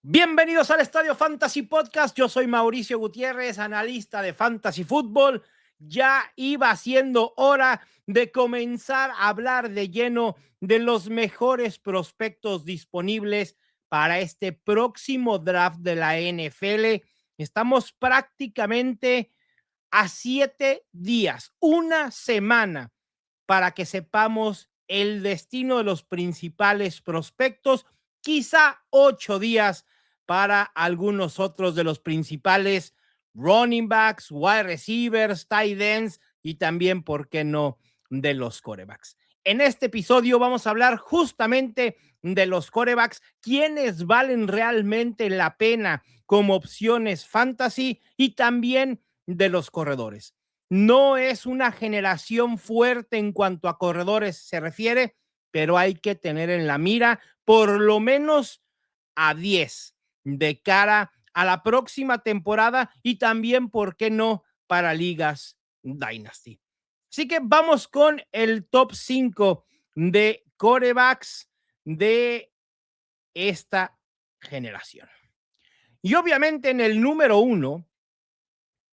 Bienvenidos al Estadio Fantasy Podcast. Yo soy Mauricio Gutiérrez, analista de Fantasy Football. Ya iba siendo hora de comenzar a hablar de lleno de los mejores prospectos disponibles para este próximo draft de la NFL. Estamos prácticamente a 7 días, una semana, para que sepamos el destino de los principales prospectos, quizá 8 días para algunos otros de los principales running backs, wide receivers, tight ends y también, ¿por qué no?, de los quarterbacks. En este episodio vamos a hablar justamente de los quarterbacks, quiénes valen realmente la pena como opciones fantasy y también de los corredores. No es una generación fuerte en cuanto a corredores se refiere, pero hay que tener en la mira por lo menos a 10 de cara a la próxima temporada y también, ¿por qué no?, para ligas Dynasty. Así que vamos con el top 5 de quarterbacks de esta generación. Y obviamente en el número 1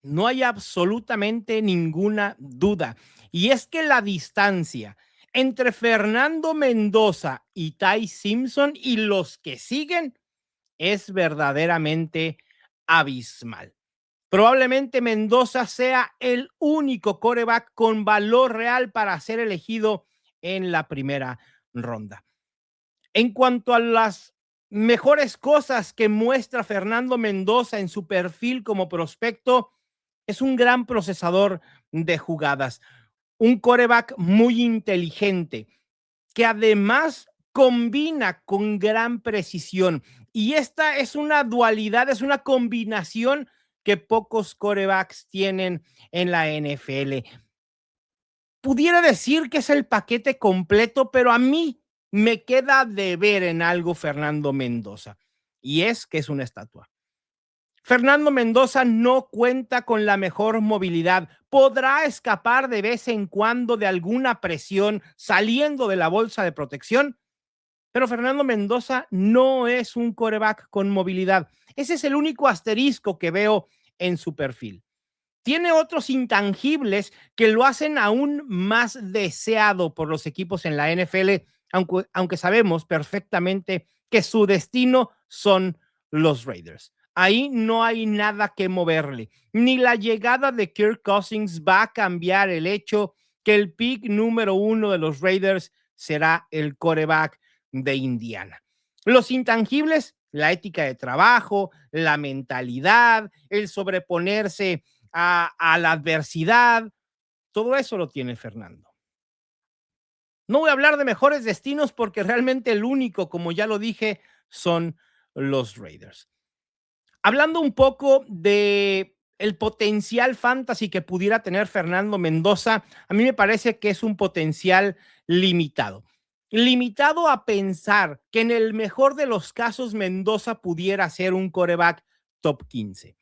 no hay absolutamente ninguna duda. Y es que la distancia entre Fernando Mendoza y Ty Simpson y los que siguen es verdaderamente abismal. Probablemente Mendoza sea el único quarterback con valor real para ser elegido en la primera ronda. En cuanto a las mejores cosas que muestra Fernando Mendoza en su perfil como prospecto, es un gran procesador de jugadas, un quarterback muy inteligente, que además combina con gran precisión. Y esta es una dualidad, es una combinación que pocos quarterbacks tienen en la NFL. Pudiera decir que es el paquete completo, pero a mí me queda de ver en algo Fernando Mendoza, y es que es una estatua. Fernando Mendoza no cuenta con la mejor movilidad. Podrá escapar de vez en cuando de alguna presión saliendo de la bolsa de protección, pero Fernando Mendoza no es un quarterback con movilidad. Ese es el único asterisco que veo en su perfil. Tiene otros intangibles que lo hacen aún más deseado por los equipos en la NFL, aunque sabemos perfectamente que su destino son los Raiders. Ahí no hay nada que moverle. Ni la llegada de Kirk Cousins va a cambiar el hecho que el pick número 1 de los Raiders será el quarterback de Indiana. Los intangibles, la ética de trabajo, la mentalidad, el sobreponerse a la adversidad, todo eso lo tiene Fernando. No voy a hablar de mejores destinos porque realmente el único, como ya lo dije, son los Raiders. Hablando un poco de el potencial fantasy que pudiera tener Fernando Mendoza, a mí me parece que es un potencial limitado. Limitado a pensar que en el mejor de los casos Mendoza pudiera ser un quarterback top 15.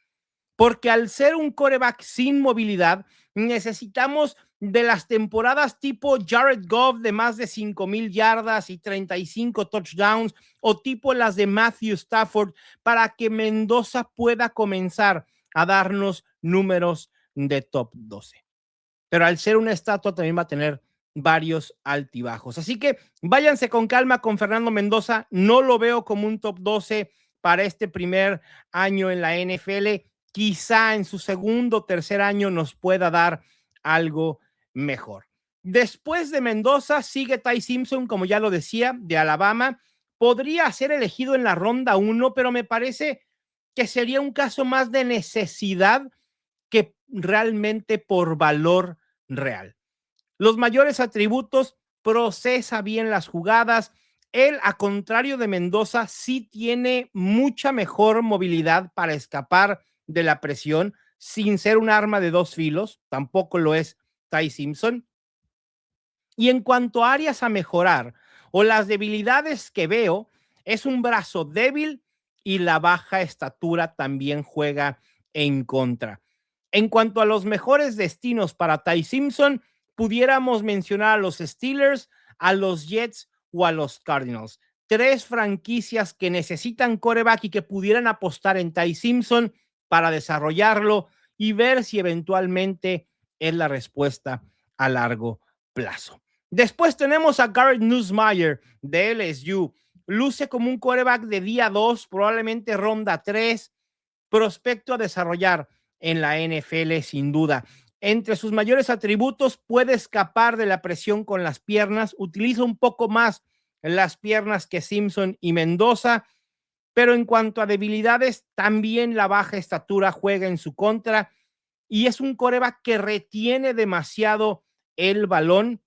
Porque al ser un quarterback sin movilidad, necesitamos de las temporadas tipo Jared Goff de más de 5,000 yardas y 35 touchdowns, o tipo las de Matthew Stafford, para que Mendoza pueda comenzar a darnos números de top 12. Pero al ser una estatua también va a tener varios altibajos. Así que váyanse con calma con Fernando Mendoza. No lo veo como un top 12 para este primer año en la NFL. Quizá en su segundo o tercer año nos pueda dar algo mejor. Después de Mendoza sigue Ty Simpson, como ya lo decía, de Alabama. Podría ser elegido en la ronda 1, pero me parece que sería un caso más de necesidad que realmente por valor real. Los mayores atributos: procesa bien las jugadas. Él, a contrario de Mendoza, sí tiene mucha mejor movilidad para escapar de la presión sin ser un arma de dos filos. Tampoco lo es Ty Simpson. Y en cuanto a áreas a mejorar o las debilidades que veo, es un brazo débil y la baja estatura también juega en contra. En cuanto a los mejores destinos para Ty Simpson, pudiéramos mencionar a los Steelers, a los Jets o a los Cardinals. tres franquicias que necesitan quarterback y que pudieran apostar en Ty Simpson para desarrollarlo y ver si eventualmente es la respuesta a largo plazo. Después tenemos a Garrett Nussmeier de LSU. Luce como un quarterback de día 2, probablemente ronda 3, prospecto a desarrollar en la NFL sin duda. Entre sus mayores atributos, puede escapar de la presión con las piernas, utiliza un poco más las piernas que Simpson y Mendoza, pero en cuanto a debilidades, también la baja estatura juega en su contra y es un quarterback que retiene demasiado el balón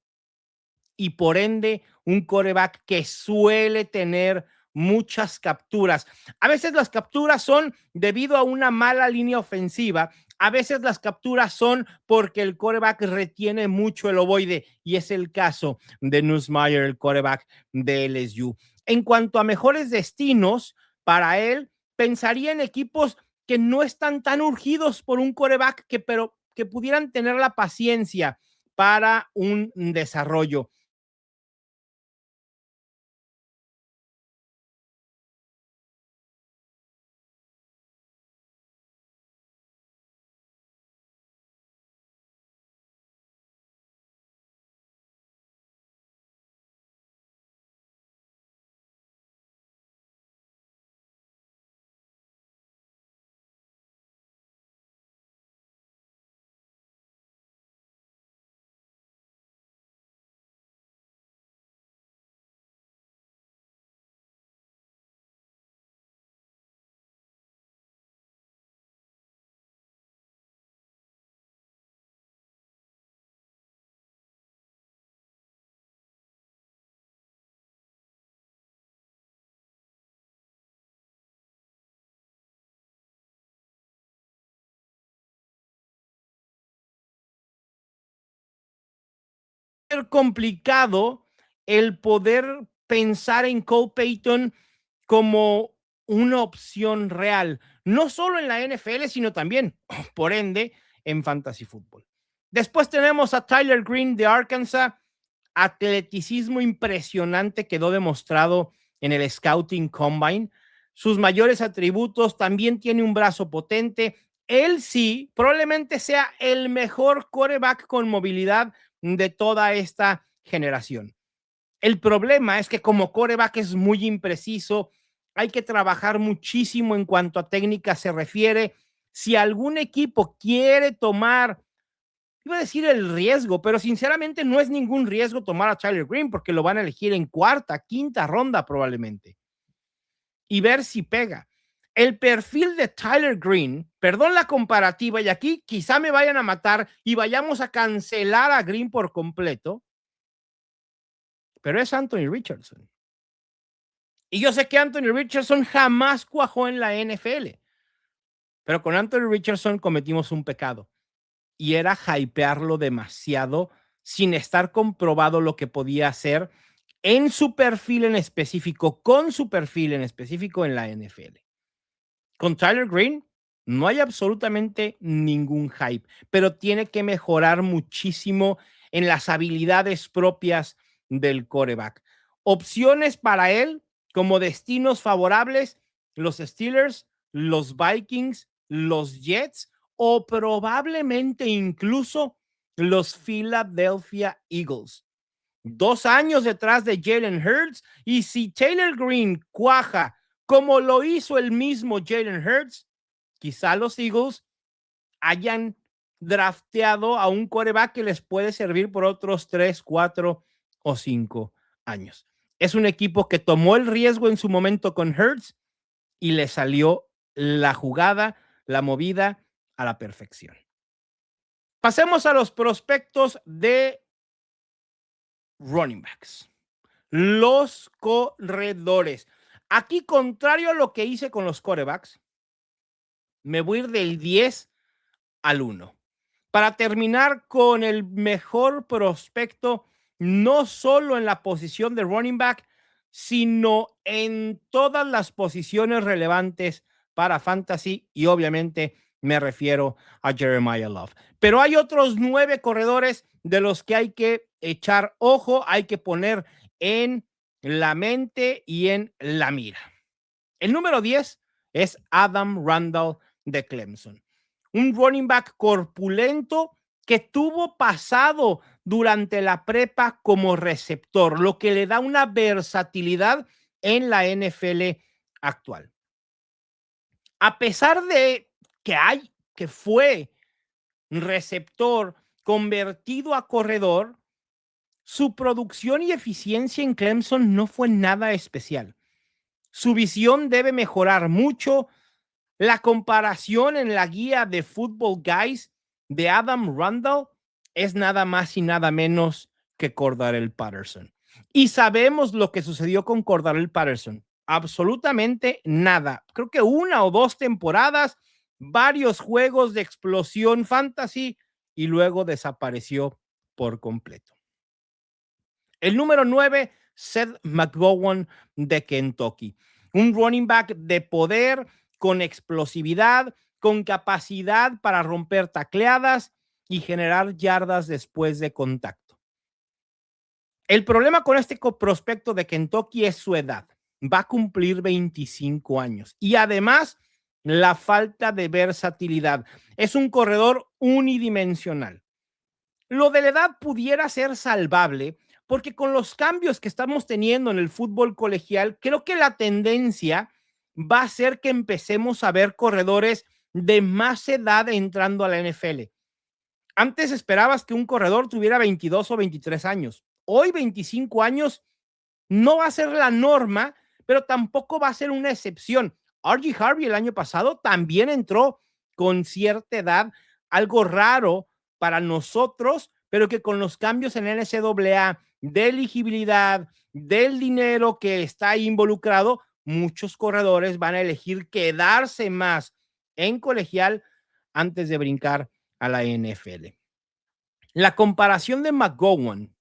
y por ende un quarterback que suele tener muchas capturas. A veces las capturas son debido a una mala línea ofensiva, a veces las capturas son porque el quarterback retiene mucho el ovoide y es el caso de Nussmeier, el quarterback de LSU. En cuanto a mejores destinos para él, pensaría en equipos que no están tan urgidos por un quarterback pero que pudieran tener la paciencia para un desarrollo. Complicado el poder pensar en Cole Payton como una opción real, no solo en la NFL, sino también, por ende, en Fantasy Football. Después tenemos a Tyler Green de Arkansas, atleticismo impresionante quedó demostrado en el Scouting Combine. Sus mayores atributos, también tiene un brazo potente. Él sí, probablemente sea el mejor quarterback con movilidad de toda esta generación. El problema es que como quarterback es muy impreciso, hay que trabajar muchísimo en cuanto a técnica se refiere. Si algún equipo quiere tomar, iba a decir el riesgo, pero sinceramente no es ningún riesgo tomar a Tyler Green porque lo van a elegir en cuarta, quinta ronda probablemente y ver si pega. El perfil de Tyler Green, perdón la comparativa, y aquí quizá me vayan a matar y vayamos a cancelar a Green por completo, pero es Anthony Richardson. Y yo sé que Anthony Richardson jamás cuajó en la NFL, pero con Anthony Richardson cometimos un pecado y era hypearlo demasiado sin estar comprobado lo que podía hacer en su perfil en específico, con su perfil en específico en la NFL. Con Tyler Green no hay absolutamente ningún hype, pero tiene que mejorar muchísimo en las habilidades propias del quarterback. Opciones para él como destinos favorables, los Steelers, los Vikings, los Jets o probablemente incluso los Philadelphia Eagles. 2 años detrás de Jalen Hurts y si Taylor Green cuaja como lo hizo el mismo Jalen Hurts, quizá los Eagles hayan drafteado a un quarterback que les puede servir por otros 3, 4 o 5 años. Es un equipo que tomó el riesgo en su momento con Hurts y le salió la jugada, la movida a la perfección. Pasemos a los prospectos de running backs. Los corredores. Aquí, contrario a lo que hice con los quarterbacks, me voy a ir del 10 al 1. Para terminar con el mejor prospecto, no solo en la posición de running back, sino en todas las posiciones relevantes para fantasy y obviamente me refiero a Jeremiah Love. Pero hay otros 9 corredores de los que hay que echar ojo, hay que poner en la mente y en la mira. El número 10 es Adam Randall de Clemson, un running back corpulento que tuvo pasado durante la prepa como receptor, lo que le da una versatilidad en la NFL actual. A pesar de que fue receptor convertido a corredor, su producción y eficiencia en Clemson no fue nada especial. Su visión debe mejorar mucho. La comparación en la guía de Football Guys de Adam Randall es nada más y nada menos que Cordarrelle Patterson. Y sabemos lo que sucedió con Cordarrelle Patterson. Absolutamente nada. Creo que 1 o 2 temporadas, varios juegos de explosión fantasy y luego desapareció por completo. El número 9, Seth McGowan de Kentucky. Un running back de poder, con explosividad, con capacidad para romper tacleadas y generar yardas después de contacto. El problema con este prospecto de Kentucky es su edad. Va a cumplir 25 años y además la falta de versatilidad. Es un corredor unidimensional. Lo de la edad pudiera ser salvable porque con los cambios que estamos teniendo en el fútbol colegial, creo que la tendencia va a ser que empecemos a ver corredores de más edad entrando a la NFL. Antes esperabas que un corredor tuviera 22 o 23 años. Hoy 25 años no va a ser la norma, pero tampoco va a ser una excepción. R.G. Harvey el año pasado también entró con cierta edad, algo raro para nosotros, pero que con los cambios en el NCAA de elegibilidad, del dinero que está ahí involucrado, muchos corredores van a elegir quedarse más en colegial antes de brincar a la NFL. La comparación de McGowan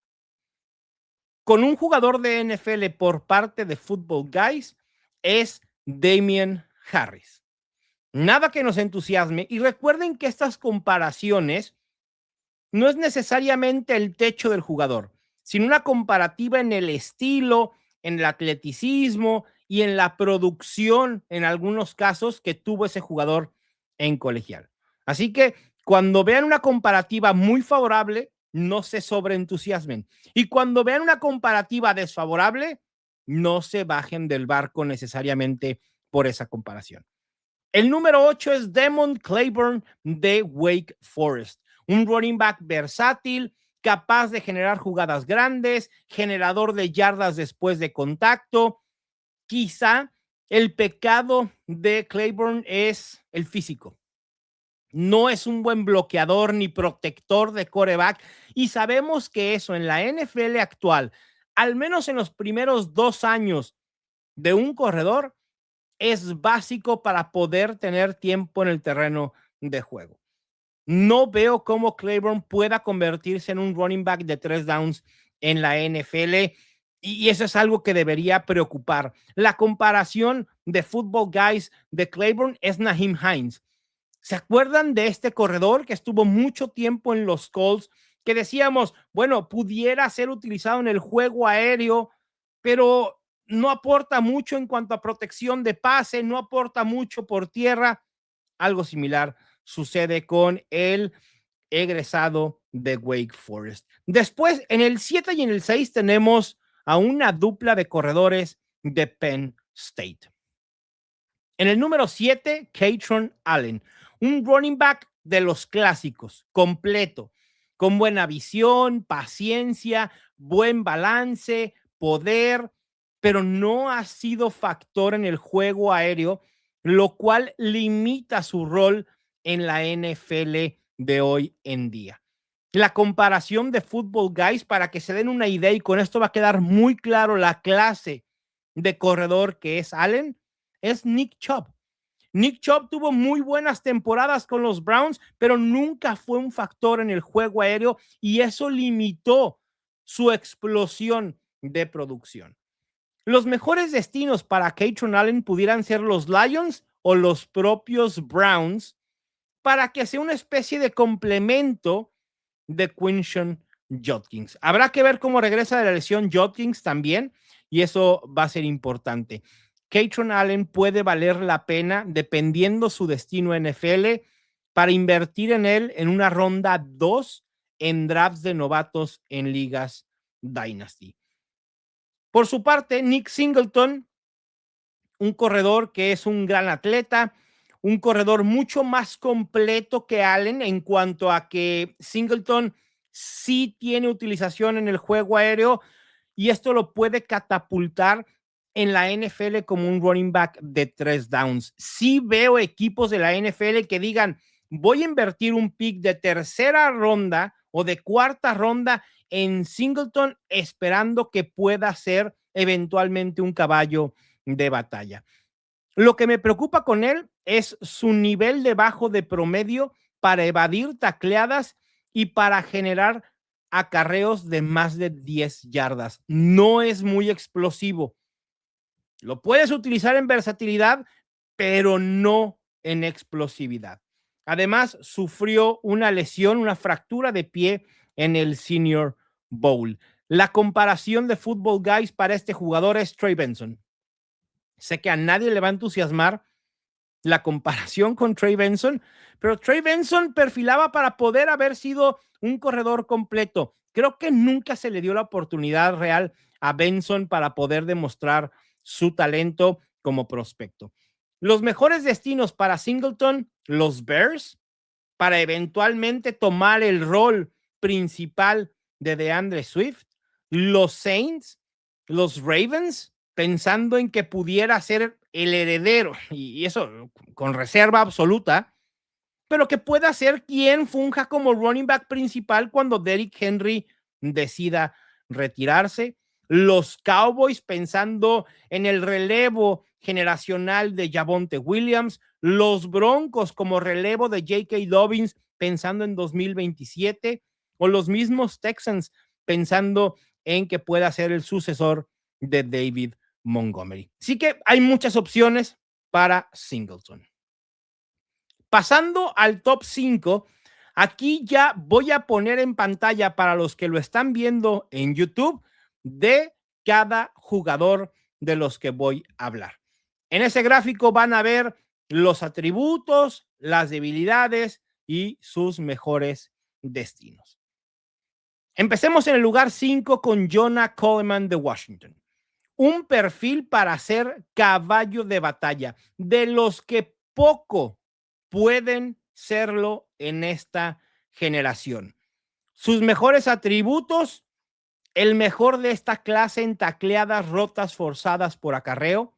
con un jugador de NFL por parte de Football Guys es Damien Harris. Nada que nos entusiasme. Y recuerden que estas comparaciones no es necesariamente el techo del jugador, sino una comparativa en el estilo, en el atleticismo y en la producción, en algunos casos, que tuvo ese jugador en colegial. Así que cuando vean una comparativa muy favorable, no se sobreentusiasmen. Y cuando vean una comparativa desfavorable, no se bajen del barco necesariamente por esa comparación. El número 8 es Demond Claiborne de Wake Forest, un running back versátil, capaz de generar jugadas grandes, generador de yardas después de contacto. Quizá el pecado de Claiborne es el físico. No es un buen bloqueador ni protector de quarterback y sabemos que eso en la NFL actual, al menos en los primeros 2 años de un corredor, es básico para poder tener tiempo en el terreno de juego. No veo cómo Claiborne pueda convertirse en un running back de 3 downs en la NFL y eso es algo que debería preocupar. La comparación de Football Guys de Claiborne es Nyheim Hines. ¿Se acuerdan de este corredor que estuvo mucho tiempo en los Colts? Que decíamos, bueno, pudiera ser utilizado en el juego aéreo, pero no aporta mucho en cuanto a protección de pase, no aporta mucho por tierra. Algo similar sucede con el egresado de Wake Forest. Después, en el 7 y en el 6 tenemos a una dupla de corredores de Penn State. En el número 7, Kaytron Allen, un running back de los clásicos, completo, con buena visión, paciencia, buen balance, poder, pero no ha sido factor en el juego aéreo, lo cual limita su rol en la NFL de hoy en día. La comparación de Football Guys, para que se den una idea, y con esto va a quedar muy claro la clase de corredor que es Allen, es Nick Chubb. Nick Chubb tuvo muy buenas temporadas con los Browns, pero nunca fue un factor en el juego aéreo y eso limitó su explosión de producción. Los mejores destinos para Kaytron Allen pudieran ser los Lions o los propios Browns para que sea una especie de complemento de Quinshon Judkins. Habrá que ver cómo regresa de la lesión Judkins también. y eso va a ser importante. Kaytron Allen puede valer la pena, dependiendo su destino NFL, para invertir en él en una ronda 2 en drafts de novatos en ligas Dynasty. Por su parte, Nick Singleton, un corredor que es un gran atleta, un corredor mucho más completo que Allen en cuanto a que Singleton sí tiene utilización en el juego aéreo y esto lo puede catapultar en la NFL como un running back de 3 downs. Sí veo equipos de la NFL que digan, voy a invertir un pick de tercera ronda o de cuarta ronda en Singleton esperando que pueda ser eventualmente un caballo de batalla. Lo que me preocupa con él es su nivel debajo de promedio para evadir tacleadas y para generar acarreos de más de 10 yardas. No es muy explosivo. Lo puedes utilizar en versatilidad, pero no en explosividad. Además, sufrió una lesión, una fractura de pie en el Senior Bowl. La comparación de Football Guys para este jugador es Trey Benson. Sé que a nadie le va a entusiasmar la comparación con Trey Benson, pero Trey Benson perfilaba para poder haber sido un corredor completo. Creo que nunca se le dio la oportunidad real a Benson para poder demostrar su talento como prospecto. Los mejores destinos para Singleton, los Bears, para eventualmente tomar el rol principal de DeAndre Swift, los Saints, los Ravens, pensando en que pudiera ser el heredero, y eso con reserva absoluta, pero que pueda ser quien funja como running back principal cuando Derrick Henry decida retirarse. Los Cowboys pensando en el relevo generacional de Javonte Williams, los Broncos como relevo de J.K. Dobbins pensando en 2027, o los mismos Texans pensando en que pueda ser el sucesor de David Montgomery. Así que hay muchas opciones para Singleton. Pasando al top 5, aquí ya voy a poner en pantalla para los que lo están viendo en YouTube de cada jugador de los que voy a hablar. En ese gráfico van a ver los atributos, las debilidades y sus mejores destinos. Empecemos en el lugar 5 con Jonah Coleman de Washington. Un perfil para ser caballo de batalla, de los que poco pueden serlo en esta generación. Sus mejores atributos, el mejor de esta clase en tacleadas rotas forzadas por acarreo,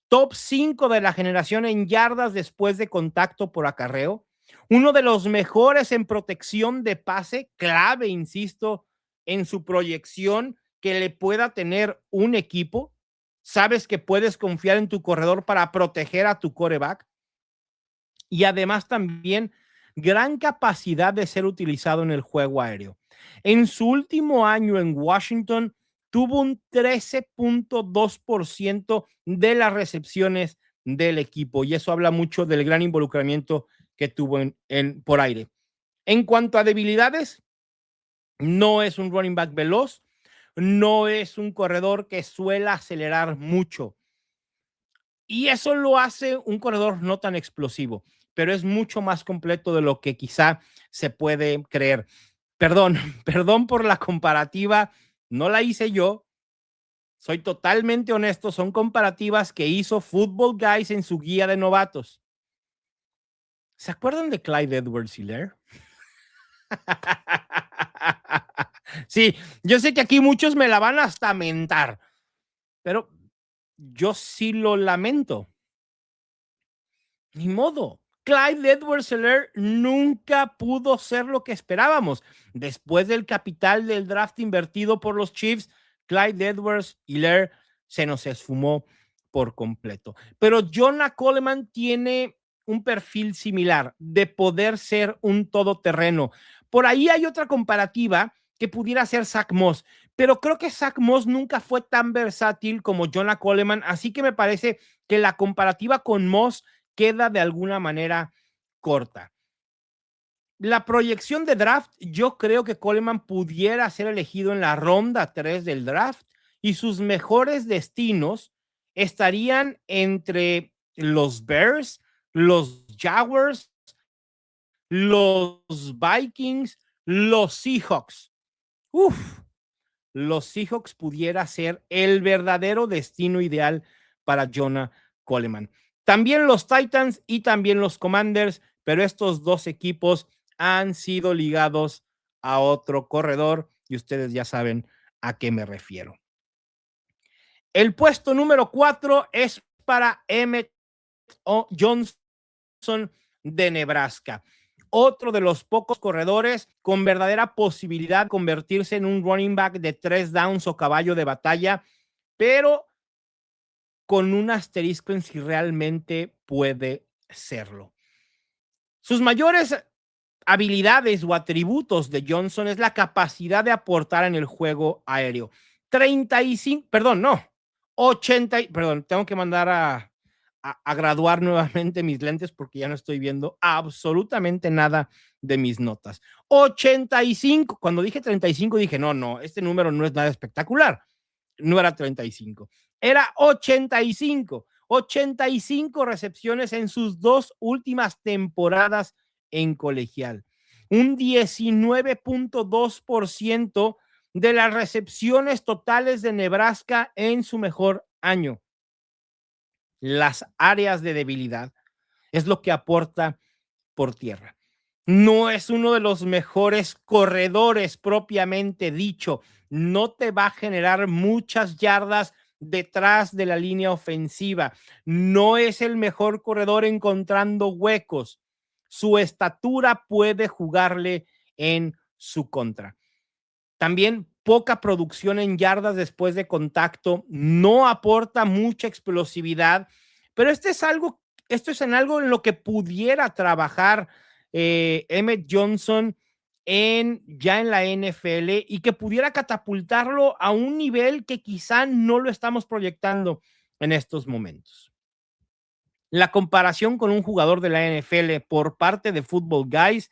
top 5 de la generación en yardas después de contacto por acarreo, uno de los mejores en protección de pase, clave, insisto, en su proyección que le pueda tener un equipo. Sabes que puedes confiar en tu corredor para proteger a tu quarterback. Y además también gran capacidad de ser utilizado en el juego aéreo. En su último año en Washington, tuvo un 13.2% de las recepciones del equipo, y eso habla mucho del gran involucramiento que tuvo por aire. En cuanto a debilidades, no es un running back veloz, no es un corredor que suele acelerar mucho, y eso lo hace un corredor no tan explosivo, pero es mucho más completo de lo que quizá se puede creer. Perdón, perdón por la comparativa, no la hice yo, soy totalmente honesto, son comparativas que hizo Football Guys en su guía de novatos. ¿Se acuerdan de Clyde Edwards-Helaire? Sí, yo sé que aquí muchos me la van hasta mentar, pero yo sí lo lamento. Ni modo. Clyde Edwards-Helaire nunca pudo ser lo que esperábamos. Después del capital del draft invertido por los Chiefs, Clyde Edwards-Helaire se nos esfumó por completo. Pero Jonah Coleman tiene un perfil similar de poder ser un todoterreno. Por ahí hay otra comparativa que pudiera ser Zach Moss, pero creo que Zach Moss nunca fue tan versátil como Jonah Coleman, así que me parece que la comparativa con Moss queda de alguna manera corta. La proyección de draft, yo creo que Coleman pudiera ser elegido en la ronda 3 del draft y sus mejores destinos estarían entre los Bears, los Jaguars, los Vikings, los Seahawks. Uf, los Seahawks pudiera ser el verdadero destino ideal para Jonah Coleman. También los Titans y también los Commanders, pero estos dos equipos han sido ligados a otro corredor y ustedes ya saben a qué me refiero. El puesto número 4 es para Emmett Johnson de Nebraska. Otro de los pocos corredores con verdadera posibilidad de convertirse en un running back de 3 downs o caballo de batalla, pero con un asterisco en si realmente puede serlo. Sus mayores habilidades o atributos de Johnson es la capacidad de aportar en el juego aéreo. 35, perdón, no, 80, perdón, tengo que mandar a graduar nuevamente mis lentes porque ya no estoy viendo absolutamente nada de mis notas. 85, cuando dije 35 dije, no, este número no es nada espectacular. No era 35, era 85. 85 recepciones en sus 2 últimas temporadas en colegial. Un 19.2% de las recepciones totales de Nebraska en su mejor año. Las áreas de debilidad es lo que aporta por tierra. No es uno de los mejores corredores propiamente dicho. No te va a generar muchas yardas detrás de la línea ofensiva. No es el mejor corredor encontrando huecos. Su estatura puede jugarle en su contra. También poca producción en yardas después de contacto, no aporta mucha explosividad, pero esto es en algo en lo que pudiera trabajar Emmett Johnson ya en la NFL y que pudiera catapultarlo a un nivel que quizá no lo estamos proyectando en estos momentos. La comparación con un jugador de la NFL por parte de Football Guys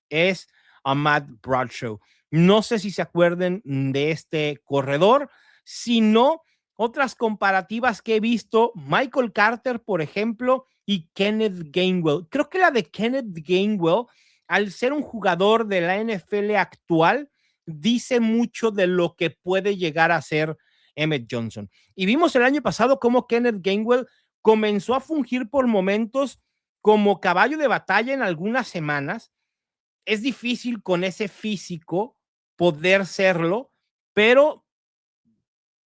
es a Matt Bradshaw. No sé si se acuerden de este corredor, sino otras comparativas que he visto, Michael Carter, por ejemplo, y Kenneth Gainwell. Creo que la de Kenneth Gainwell, al ser un jugador de la NFL actual, dice mucho de lo que puede llegar a ser Emmett Johnson. Y vimos el año pasado cómo Kenneth Gainwell comenzó a fungir por momentos como caballo de batalla en algunas semanas. Es difícil con ese físico poder serlo, pero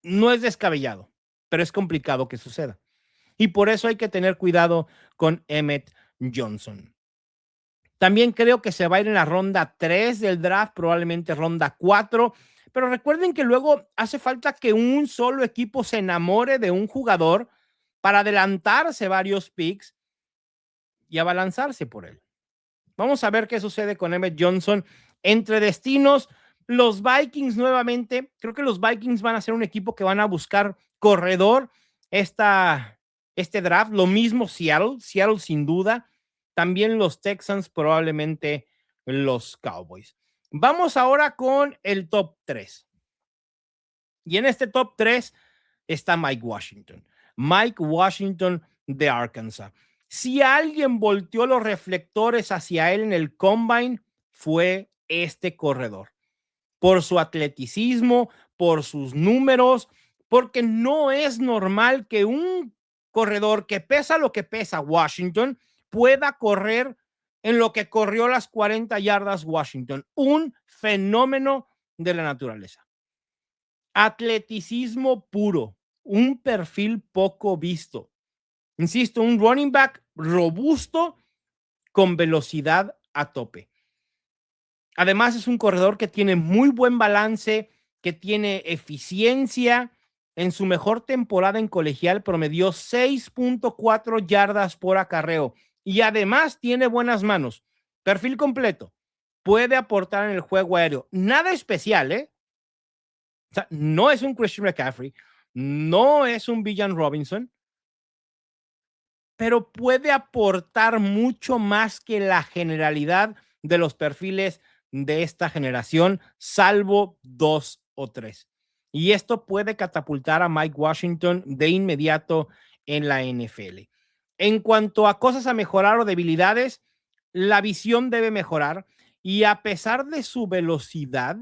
no es descabellado, pero es complicado que suceda. Y por eso hay que tener cuidado con Emmett Johnson. También creo que se va a ir en la ronda 3 del draft, probablemente ronda 4, pero recuerden que luego hace falta que un solo equipo se enamore de un jugador para adelantarse varios picks y abalanzarse por él. Vamos a ver qué sucede con Emmett Johnson. Entre destinos, los Vikings nuevamente, creo que los Vikings van a ser un equipo que van a buscar corredor este draft. Lo mismo Seattle sin duda. También los Texans, probablemente los Cowboys. Vamos ahora con el top 3. Y en este top 3 está Mike Washington. Mike Washington de Arkansas. Si alguien volteó los reflectores hacia él en el Combine, fue este corredor. Por su atleticismo, por sus números, porque no es normal que un corredor que pesa lo que pesa Washington pueda correr en lo que corrió las 40 yardas Washington. Un fenómeno de la naturaleza. Atleticismo puro, un perfil poco visto. Insisto, un running back robusto con velocidad a tope. Además, es un corredor que tiene muy buen balance, que tiene eficiencia. En su mejor temporada en colegial promedió 6.4 yardas por acarreo y además tiene buenas manos. Perfil completo. Puede aportar en el juego aéreo. Nada especial, ¿eh? O sea, no es un Christian McCaffrey, no es un Bijan Robinson, pero puede aportar mucho más que la generalidad de los perfiles de esta generación, salvo 2 o 3. Y esto puede catapultar a Mike Washington de inmediato en la NFL. En cuanto a cosas a mejorar o debilidades, la visión debe mejorar y a pesar de su velocidad,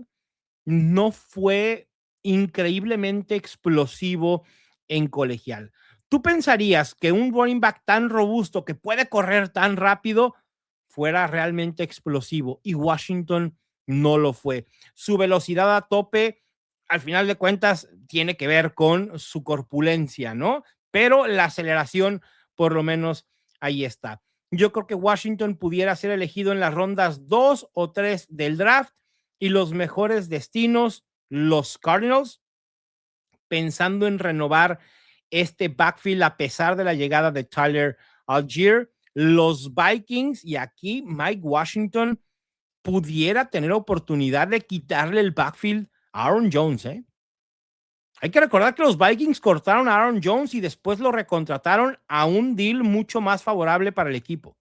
no fue increíblemente explosivo en colegial. ¿Tú pensarías que un running back tan robusto que puede correr tan rápido fuera realmente explosivo? Y Washington no lo fue. Su velocidad a tope, al final de cuentas, tiene que ver con su corpulencia, ¿no? Pero la aceleración, por lo menos, ahí está. Yo creo que Washington pudiera ser elegido en las rondas 2 o 3 del draft y los mejores destinos, los Cardinals, pensando en renovar este backfield a pesar de la llegada de Tyler Algier, los Vikings, y aquí Mike Washington pudiera tener oportunidad de quitarle el backfield a Aaron Jones, ¿eh? Hay que recordar que los Vikings cortaron a Aaron Jones y después lo recontrataron a un deal mucho más favorable para el equipo.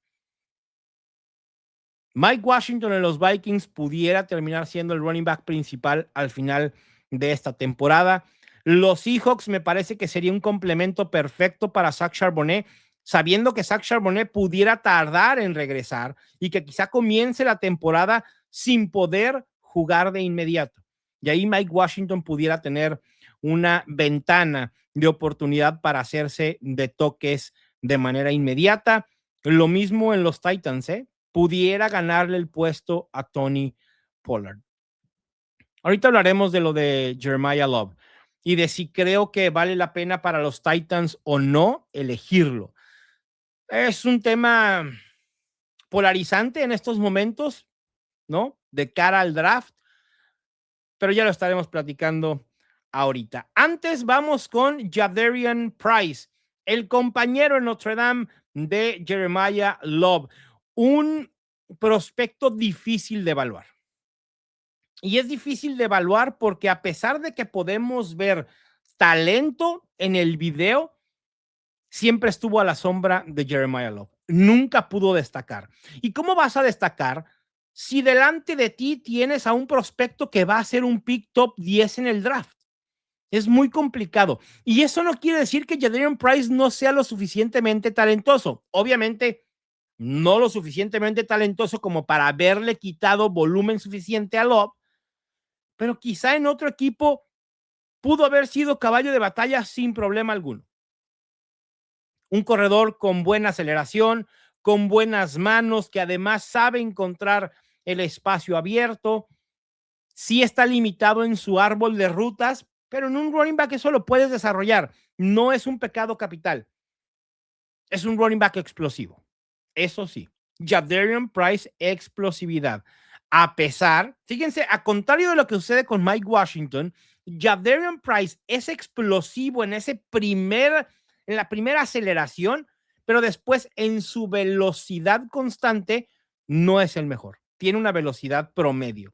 Mike Washington en los Vikings pudiera terminar siendo el running back principal al final de esta temporada. Los Seahawks me parece que sería un complemento perfecto para Zach Charbonnet, sabiendo que Zach Charbonnet pudiera tardar en regresar y que quizá comience la temporada sin poder jugar de inmediato. Y ahí Mike Washington pudiera tener una ventana de oportunidad para hacerse de toques de manera inmediata. Lo mismo en los Titans, ¿eh? Pudiera ganarle el puesto a Tony Pollard. Ahorita hablaremos de lo de Jeremiah Love y de si creo que vale la pena para los Titans o no elegirlo. Es un tema polarizante en estos momentos, ¿no? De cara al draft, pero ya lo estaremos platicando ahorita. Antes vamos con Jadarian Price, el compañero en Notre Dame de Jeremiah Love, un prospecto difícil de evaluar. Y es difícil de evaluar porque a pesar de que podemos ver talento en el video, siempre estuvo a la sombra de Jeremiah Love. Nunca pudo destacar. ¿Y cómo vas a destacar si delante de ti tienes a un prospecto que va a ser un pick top 10 en el draft? Es muy complicado. Y eso no quiere decir que Jadarian Price no sea lo suficientemente talentoso. Obviamente, no lo suficientemente talentoso como para haberle quitado volumen suficiente a Love, pero quizá en otro equipo pudo haber sido caballo de batalla sin problema alguno. Un corredor con buena aceleración, con buenas manos, que además sabe encontrar el espacio abierto. Sí está limitado en su árbol de rutas, pero en un running back eso lo puedes desarrollar. No es un pecado capital. Es un running back explosivo. Eso sí, Jadarian Price, explosividad. A pesar, fíjense, a contrario de lo que sucede con Mike Washington, Jadarian Price es explosivo en en la primera aceleración, pero después en su velocidad constante no es el mejor. Tiene una velocidad promedio.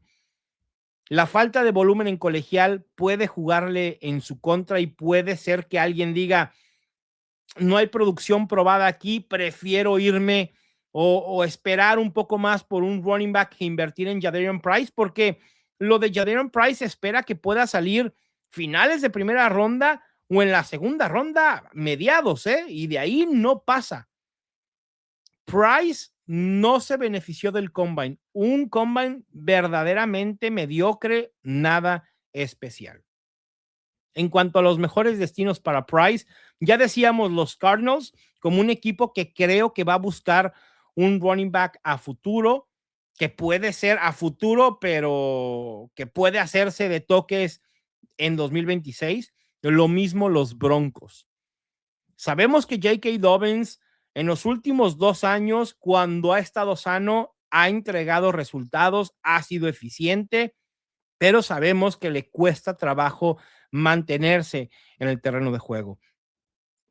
La falta de volumen en colegial puede jugarle en su contra y puede ser que alguien diga, no hay producción probada aquí, prefiero irme o esperar un poco más por un running back que invertir en Jadarian Price, porque lo de Jadarian Price espera que pueda salir finales de primera ronda o en la segunda ronda, mediados, y de ahí no pasa. Price no se benefició del combine, un combine verdaderamente mediocre, nada especial. En cuanto a los mejores destinos para Price, ya decíamos los Cardinals como un equipo que creo que va a buscar un running back a futuro, que puede ser a futuro, pero que puede hacerse de toques en 2026. Lo mismo los Broncos. Sabemos que J.K. Dobbins en los últimos 2 años, cuando ha estado sano, ha entregado resultados, ha sido eficiente, pero sabemos que le cuesta trabajo mantenerse en el terreno de juego.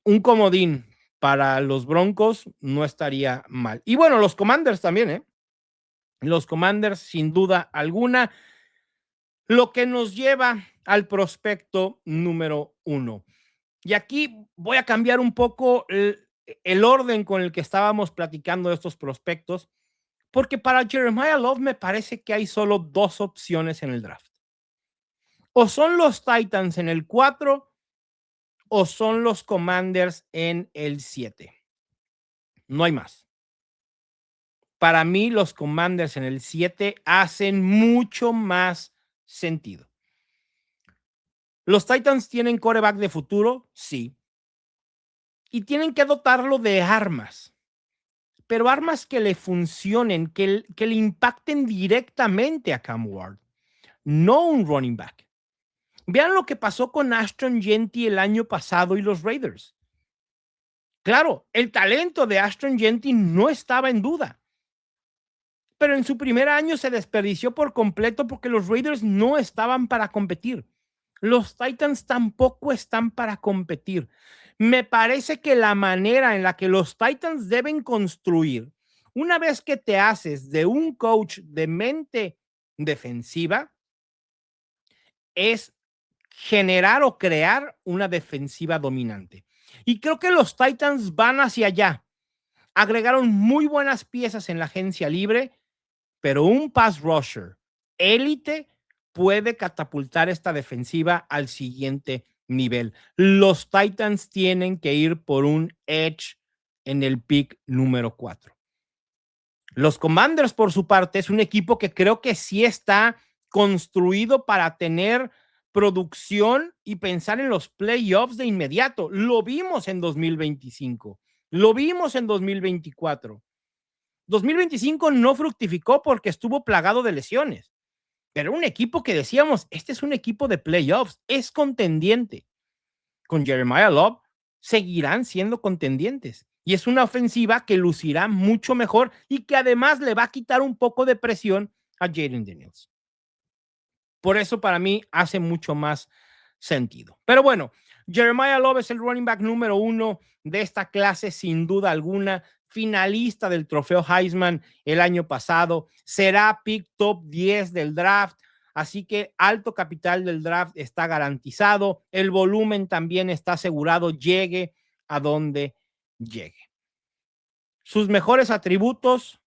Un comodín para los Broncos no estaría mal. Y bueno, los Commanders también, ¿eh? Los Commanders, sin duda alguna, lo que nos lleva al prospecto número 1. Y aquí voy a cambiar un poco el orden con el que estábamos platicando de estos prospectos, porque para Jeremiah Love me parece que hay solo 2 opciones en el draft. O son los Titans en el 4 o son los Commanders en el 7. No hay más. Para mí, los Commanders en el 7 hacen mucho más sentido. ¿Los Titans tienen quarterback de futuro? Sí. Y tienen que dotarlo de armas, pero armas que le funcionen, que le impacten directamente a Cam Ward, no un running back. Vean lo que pasó con Ashton Jeanty el año pasado y los Raiders. Claro, el talento de Ashton Jeanty no estaba en duda, pero en su primer año se desperdició por completo porque los Raiders no estaban para competir. Los Titans tampoco están para competir. Me parece que la manera en la que los Titans deben construir, una vez que te haces de un coach de mente defensiva, es generar o crear una defensiva dominante. Y creo que los Titans van hacia allá. Agregaron muy buenas piezas en la agencia libre, pero un pass rusher élite puede catapultar esta defensiva al siguiente nivel. Los Titans tienen que ir por un edge en el pick número 4. Los Commanders, por su parte, es un equipo que creo que sí está construido para tener producción y pensar en los playoffs de inmediato. Lo vimos en 2025, lo vimos en 2024. 2025 no fructificó porque estuvo plagado de lesiones, pero un equipo que decíamos, este es un equipo de playoffs, es contendiente. Con Jeremiah Love seguirán siendo contendientes y es una ofensiva que lucirá mucho mejor y que además le va a quitar un poco de presión a Jayden Daniels. Por eso para mí hace mucho más sentido. Pero bueno, Jeremiah Love es el running back número 1 de esta clase, sin duda alguna, finalista del trofeo Heisman el año pasado, será pick top 10 del draft, así que alto capital del draft está garantizado, el volumen también está asegurado, llegue a donde llegue. Sus mejores atributos: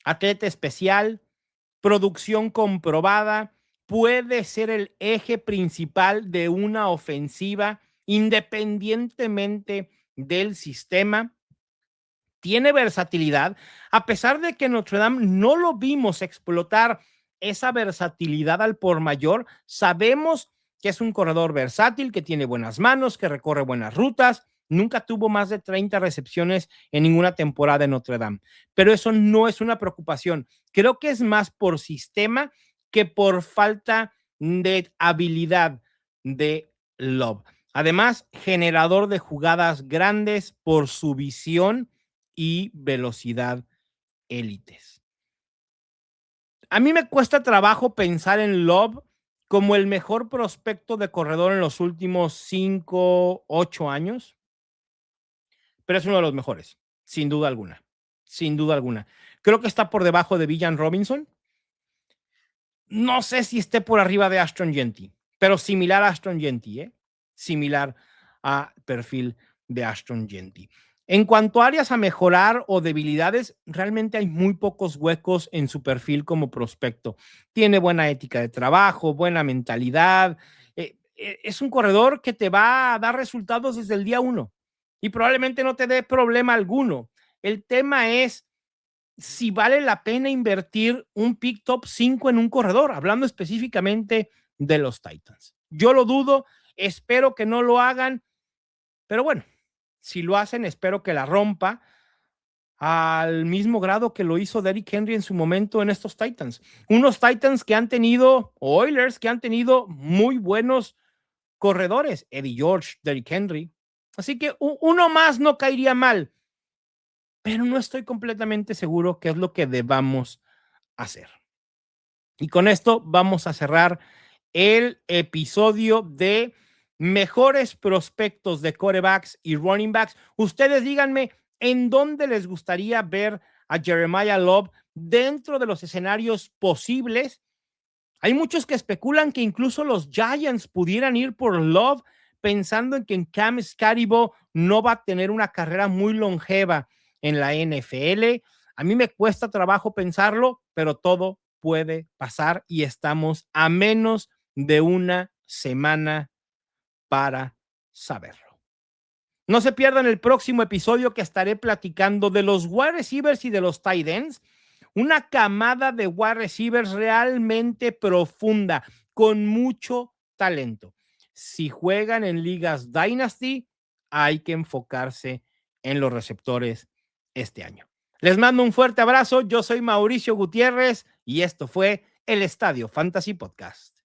atleta especial, producción comprobada, puede ser el eje principal de una ofensiva independientemente del sistema. Tiene versatilidad, a pesar de que Notre Dame no lo vimos explotar esa versatilidad al por mayor. Sabemos que es un corredor versátil, que tiene buenas manos, que recorre buenas rutas. Nunca tuvo más de 30 recepciones en ninguna temporada en Notre Dame, pero eso no es una preocupación. Creo que es más por sistema que por falta de habilidad de Love. Además, generador de jugadas grandes por su visión y velocidad élites. A mí me cuesta trabajo pensar en Love como el mejor prospecto de corredor en los últimos 5, 8 años, pero es uno de los mejores, sin duda alguna. Sin duda alguna. Creo que está por debajo de Villan Robinson. No sé si esté por arriba de Ashton Jeanty, pero similar a Ashton Jeanty, similar a perfil de Ashton Jeanty. En cuanto a áreas a mejorar o debilidades, realmente hay muy pocos huecos en su perfil como prospecto. Tiene buena ética de trabajo, buena mentalidad. Es un corredor que te va a dar resultados desde el día 1 y probablemente no te dé problema alguno. El tema es si vale la pena invertir un pick top 5 en un corredor, hablando específicamente de los Titans. Yo lo dudo, espero que no lo hagan, pero bueno, si lo hacen, espero que la rompa al mismo grado que lo hizo Derrick Henry en su momento en estos Titans. Unos Titans que han tenido, Oilers que han tenido muy buenos corredores, Eddie George, Derrick Henry. Así que uno más no caería mal, pero no estoy completamente seguro qué es lo que debamos hacer. Y con esto vamos a cerrar el episodio de mejores prospectos de quarterbacks y running backs. Ustedes díganme en dónde les gustaría ver a Jeremiah Love dentro de los escenarios posibles. Hay muchos que especulan que incluso los Giants pudieran ir por Love, pensando en que Cam Scaribo no va a tener una carrera muy longeva en la NFL. A mí me cuesta trabajo pensarlo, pero todo puede pasar y estamos a menos de una semana para saberlo. No se pierdan el próximo episodio que estaré platicando de los wide receivers y de los tight ends. Una camada de wide receivers realmente profunda, con mucho talento. Si juegan en ligas Dynasty, hay que enfocarse en los receptores este año. Les mando un fuerte abrazo. Yo soy Mauricio Gutiérrez y esto fue el Estadio Fantasy Podcast.